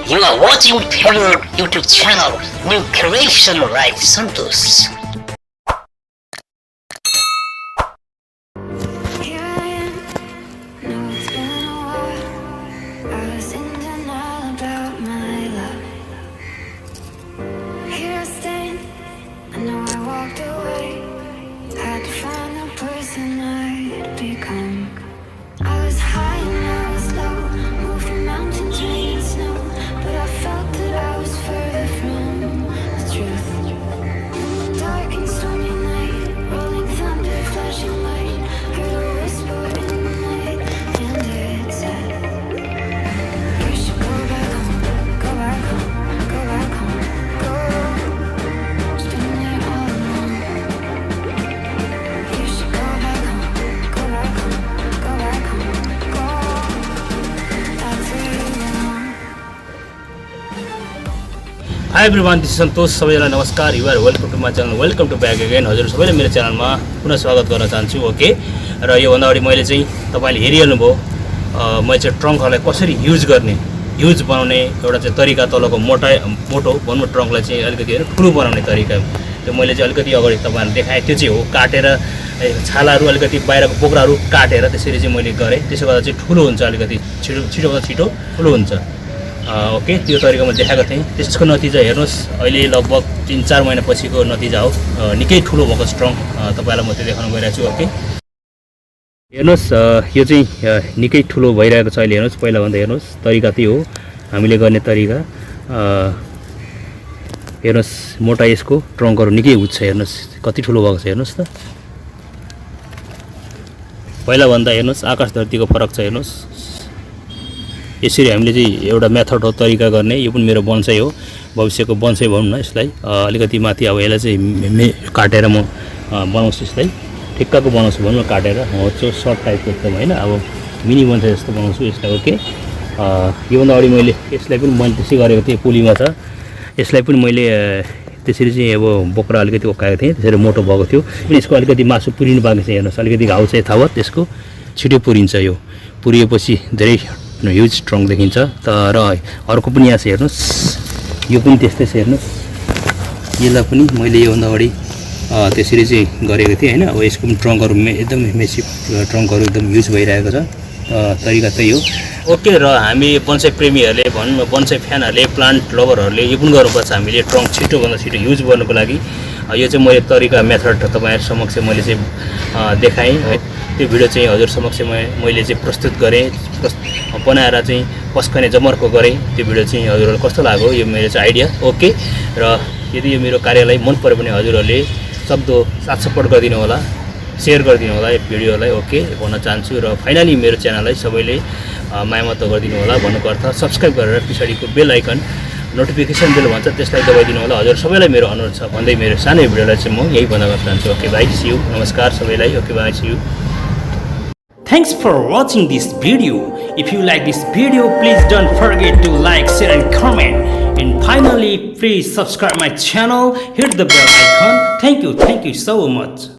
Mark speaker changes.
Speaker 1: You are watching favorite YouTube channel, New Creation Right Santos.
Speaker 2: Here I am, know it's been a while. I was in denial about my love. Here I stand, I know I walked away. Had to find the person I'd become. I was high and I was low, moving mountains, rain and snow. But I felt that I was further from the truth. Dark and stormy night, rolling thunder, flashing light. Heard a whisper in the night, and it said, you should go back home, go back home, go back home, go. It's been there all along. You should go back home, go back home, go back home, go. That's where you belong.
Speaker 3: Hi everyone, this is Santosh. सबैजनालाई नमस्कार. You are welcome to my channel. Welcome to back again. हजुर सबैले मेरो च्यानलमा पुनः स्वागत गर्न चाहन्छु. ओके, र यो भन्दा अगाडि मैले चाहिँ तपाईले हेरिहाल्नु भयो मैले चाहिँ ट्रङ्कहरुलाई कसरी युज गर्ने, युज बनाउने एउटा चाहिँ तरिका, तलको मोटो भन्नु ट्रङ्कलाई चाहिँ अलिकति हैन ठुलो बनाउने तरिका. त्यो मैले चाहिँ अलिकति अगाडि तपाईहरुलाई देखाए. त्यो चाहिँ हो काटेर छालाहरु अलिकति बाहिरको बोक्राहरु काटेर त्यसरी चाहिँ मैले गरे. त्यसो गर्दा चाहिँ ठुलो हुन्छ, अलिकति छिटो ठुलो हुन्छ. ओके, त्यो तरिकामा देखाएको थिएँ. त्यसको नतिजा हेर्नुहोस्, अहिले लगभग 3-4 महिना पछिको नतिजा हो. निकै ठुलो भएको ट्रङ्क तपाईलाई म त्यो देखाउन गइरहेको छु. ओके, हेर्नुहोस्, यो चाहिँ निकै ठुलो भइरहेको छ अहिले. हेर्नुहोस्, पहिला भन्दा हेर्नुहोस्, तरिका त्यही हो हामीले गर्ने तरिका. हेर्नुहोस्, मोटा यसको ट्रङ्कहरू निकै उच्च. हेर्नुहोस् कति ठुलो भएको छ. हेर्नुहोस् त, पहिला भन्दा हेर्नुहोस् आकाश धरतीको फरक छ. हेर्नुहोस्, यसरी हामीले चाहिँ एउटा मेथड हो, तरिका गर्ने. यो पनि मेरो बोन्साई हो, भविष्यको बोन्साई भनौँ न यसलाई. अलिकति माथि अब यसलाई चाहिँ काटेर म बनाउँछु. यसलाई ठिक्कको बनाउँछु भनौँ न, काटेर होचो सर्ट टाइपको एकदम होइन, अब मिनी बोन्साई जस्तो बनाउँछु यसलाई. ओके, योभन्दा अगाडि मैले यसलाई पनि मैले त्यसै गरेको थिएँ. पुलीमा छ, यसलाई पनि मैले त्यसरी चाहिँ अब बोक्रा अलिकति ओकाएको थिएँ, त्यसरी मोटो भएको थियो. पनि यसको अलिकति मासु पुरिनु बाँकी छ. हेर्नुहोस्, अलिकति घाउ चाहिँ यथावत त्यसको छिटो पुरिन्छ. यो पुरिएपछि धेरै ह्युज ट्रङ्क देखिन्छ. तर अर्को पनि यहाँ छ, हेर्नुहोस्, यो पनि त्यस्तै छ. हेर्नुहोस्, यसलाई पनि मैले योभन्दा अगाडि त्यसरी चाहिँ गरेको थिएँ होइन. अब यसको पनि ट्रङ्कहरू एकदम मेसिभ ट्रङ्कहरू एकदम युज भइरहेको छ. तरिका त्यही हो. ओके, र हामी बोन्साई प्रेमीहरूले भनौँ, बोन्साई फ्यानहरूले, प्लान्ट लभरहरूले यो पनि गर्नुपर्छ. हामीले ट्रङ्क छिटोभन्दा छिटो युज गर्नुको लागि यो चाहिँ मैले तरिका मेथड तपाईँहरू समक्ष मैले चाहिँ देखाएँ है. त्यो भिडियो चाहिँ हजुर समक्ष मैले चाहिँ प्रस्तुत गरेँ, बनाएर चाहिँ पस्कने जमर्को गरेँ. त्यो भिडियो चाहिँ हजुरहरूलाई कस्तो लाग्यो, यो मेरो चाहिँ आइडिया. ओके, र यदि यो मेरो कार्यलाई मन पऱ्यो भने हजुरहरूले सक्दो साथ सपोर्ट गरिदिनु होला, सेयर गरिदिनु होला यो भिडियोलाई. ओके भन्न चाहन्छु. र फाइनली मेरो च्यानललाई सबैले मायामत गरिदिनु होला. भन्नुको अर्थ सब्सक्राइब गरेर पछाडिको बेल आइकन नोटिफिकेसन बेल भन्छ त्यसलाई दबाइदिनु होला. हजुर सबैलाई मेरो अनुरोध छ भन्दै मेरो सानो भिडियोलाई चाहिँ म यही भन्न चाहन्छु. Okay bye, see you. नमस्कार सबैलाई. Okay bye, see you. Thanks for watching this video. If you like this video, please don't forget to like, share and comment. And finally, please subscribe my channel, hit the bell icon. Thank you so much.